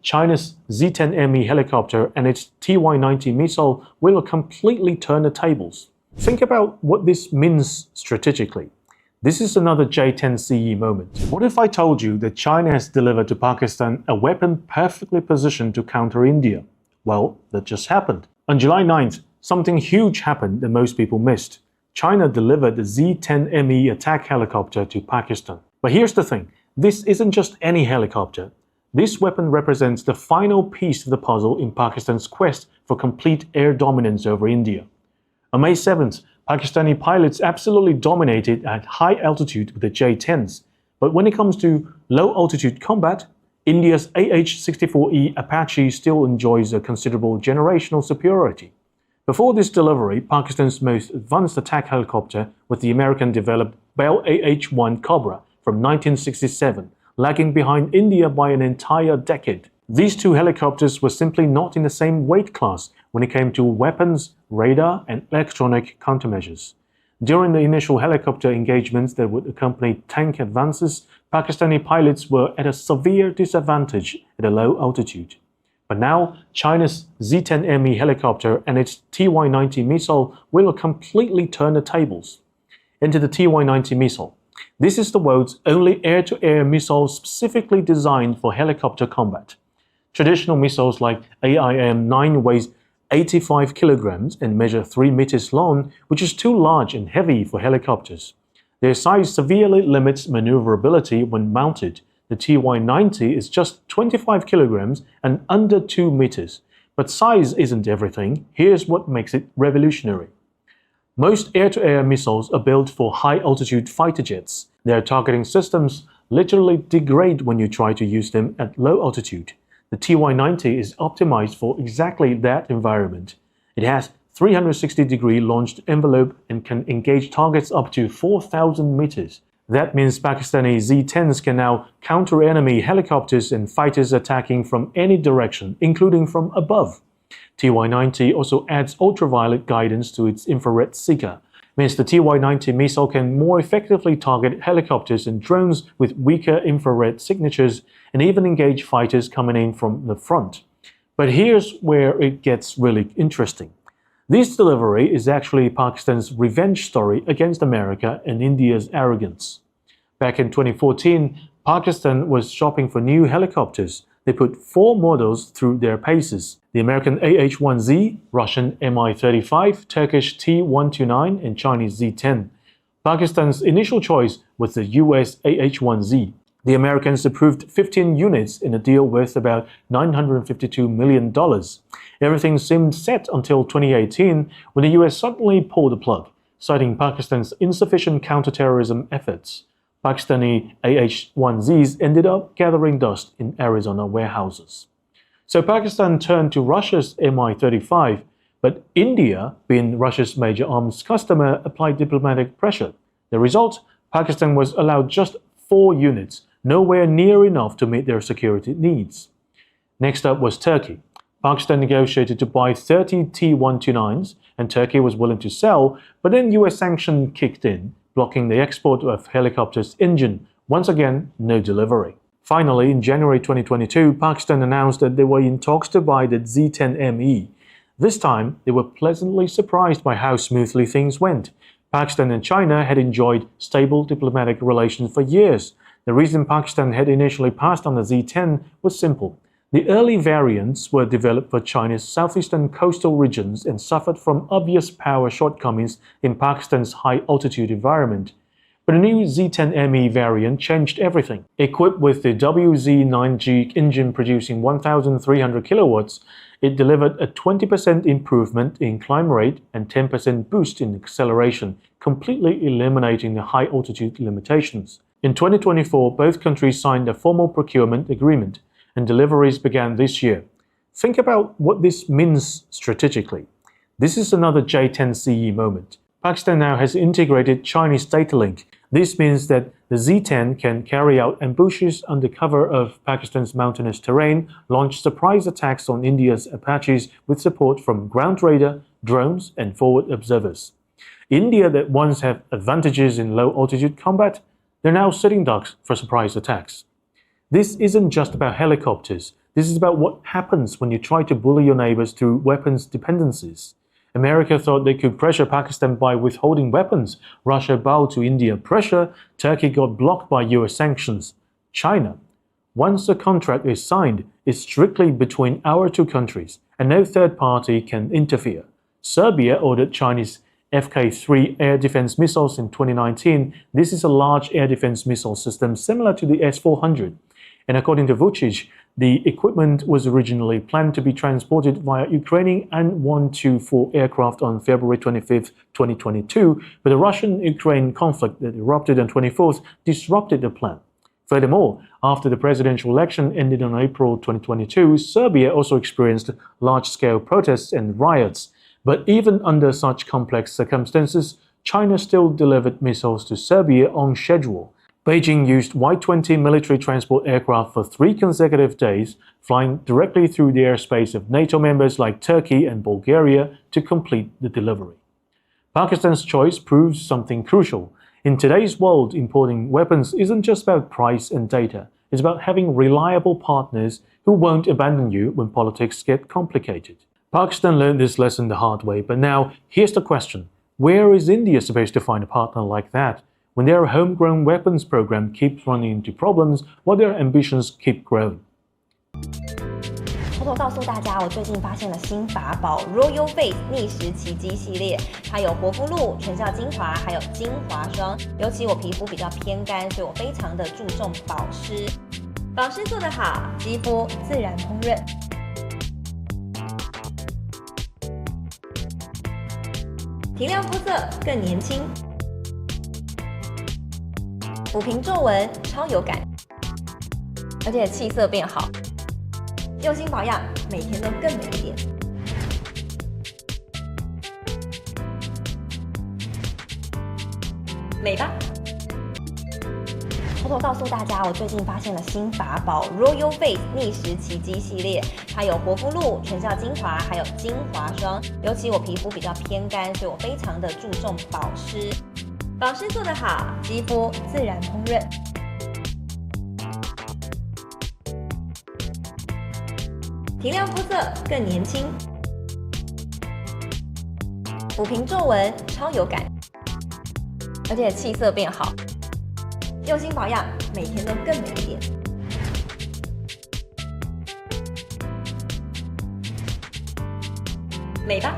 China's Z-10ME helicopter and its TY-90 missile will completely turn the tables. Think about what this means strategically. This is another J-10CE moment. What if I told you that China has delivered to Pakistan a weapon perfectly positioned to counter India? Well, that just happened. On July 9th, something huge happened that most people missed. China delivered the Z-10ME attack helicopter to Pakistan. But here's the thing, this isn't just any helicopter. This weapon represents the final piece of the puzzle in Pakistan's quest for complete air dominance over India. On May 7th, Pakistani pilots absolutely dominated at high altitude with the J-10s. But when it comes to low-altitude combat, India's AH-64E Apache still enjoys a considerable generational superiority. Before this delivery, Pakistan's most advanced attack helicopter was the American-developed Bell AH-1 Cobra from 1967, lagging behind India by an entire decade. These two helicopters were simply not in the same weight class when it came to weapons, radar, and electronic countermeasures. During the initial helicopter engagements that would accompany tank advances, Pakistani pilots were at a severe disadvantage at a low altitude. But now, China's Z-10ME helicopter and its TY-90 missile will completely turn the tables. Enter the TY-90 missile. This is the world's only air-to-air missile specifically designed for helicopter combat. Traditional missiles like AIM-9 weighs 85 kilograms and measure 3 meters long, which is too large and heavy for helicopters. Their size severely limits maneuverability when mounted. The TY-90 is just 25 kilograms and under 2 meters. But size isn't everything. Here's what makes it revolutionary. Most air-to-air missiles are built for high-altitude fighter jets. Their targeting systems literally degrade when you try to use them at low altitude. The TY-90 is optimized for exactly that environment. It has 360-degree launched envelope and can engage targets up to 4,000 meters. That means Pakistani Z-10s can now counter enemy helicopters and fighters attacking from any direction, including from above. TY-90 also adds ultraviolet guidance to its infrared seeker. Means the TY-90 missile can more effectively target helicopters and drones with weaker infrared signatures and even engage fighters coming in from the front. But here's where it gets really interesting. This delivery is actually Pakistan's revenge story against America and India's arrogance. Back in 2014, Pakistan was shopping for new helicopters. They put 4 models through their paces: the American AH-1Z, Russian Mi-35, Turkish T-129, and Chinese Z-10. Pakistan's initial choice was the US AH-1Z. The Americans approved 15 units in a deal worth about $952 million. Everything seemed set until 2018, when the US suddenly pulled the plug, citing Pakistan's insufficient counterterrorism efforts. Pakistani AH-1Zs ended up gathering dust in Arizona warehouses. So Pakistan turned to Russia's Mi-35, but India, being Russia's major arms customer, applied diplomatic pressure. The result? Pakistan was allowed just 4 units, nowhere near enough to meet their security needs. Next up was Turkey. Pakistan negotiated to buy 30 T-129s, and Turkey was willing to sell, but then US sanctions kicked in, blocking the export of helicopters' engine. Once again, no delivery. Finally, in January 2022, Pakistan announced that they were in talks to buy the Z-10ME. This time, they were pleasantly surprised by how smoothly things went. Pakistan and China had enjoyed stable diplomatic relations for years. The reason Pakistan had initially passed on the Z-10 was simple. The early variants were developed for China's southeastern coastal regions and suffered from obvious power shortcomings in Pakistan's high-altitude environment. But the new Z-10ME variant changed everything. Equipped with the WZ-9G engine producing 1,300 kilowatts, it delivered a 20% improvement in climb rate and 10% boost in acceleration, completely eliminating the high-altitude limitations. In 2024, both countries signed a formal procurement agreement, and deliveries began this year. Think about what this means strategically. This is another J-10CE moment. Pakistan now has integrated Chinese data link. This means that the Z-10 can carry out ambushes under cover of Pakistan's mountainous terrain, launch surprise attacks on India's Apaches with support from ground radar, drones, and forward observers. India that once had advantages in low-altitude combat, they're now sitting ducks for surprise attacks. This isn't just about helicopters. This is about what happens when you try to bully your neighbors through weapons dependencies. America thought they could pressure Pakistan by withholding weapons. Russia bowed to India pressure. Turkey got blocked by US sanctions. China. Once a contract is signed, it's strictly between our two countries, and no third party can interfere. Serbia ordered Chinese FK-3 air defense missiles in 2019. This is a large air defense missile system similar to the S-400. And according to Vučić, the equipment was originally planned to be transported via Ukrainian An-124 aircraft on February 25, 2022, but the Russian-Ukraine conflict that erupted on 24th disrupted the plan. Furthermore, after the presidential election ended on April 2022, Serbia also experienced large-scale protests and riots. But even under such complex circumstances, China still delivered missiles to Serbia on schedule. Beijing used Y-20 military transport aircraft for 3 consecutive days, flying directly through the airspace of NATO members like Turkey and Bulgaria to complete the delivery. Pakistan's choice proves something crucial. In today's world, importing weapons isn't just about price and data. It's about having reliable partners who won't abandon you when politics get complicated. Pakistan learned this lesson the hard way, but now here's the question. Where is India supposed to find a partner like that when their homegrown weapons program keeps running into problems while their ambitions keep growing? 偷偷告诉大家，我最近发现了新法宝 Royal Face 逆时奇迹系列，它有活肤露、全效精华，还有精华霜。尤其我皮肤比较偏干，所以我非常的注重保湿。保湿做得好，肌肤自然烹润。提亮肤色更年轻，抚平皱纹超有感，而且气色变好。用心保养，每天都更美一点。美吧！偷偷告诉大家，我最近发现了新法宝 Royal Face 逆时奇迹系列，它有活肤露、全效精华，还有精华霜。尤其我皮肤比较偏干，所以我非常的注重保湿。保湿做得好，肌肤自然烹润。提亮肤色更年轻，抚平皱纹超有感，而且气色变好。用心保养，每天都更美一点。美吧！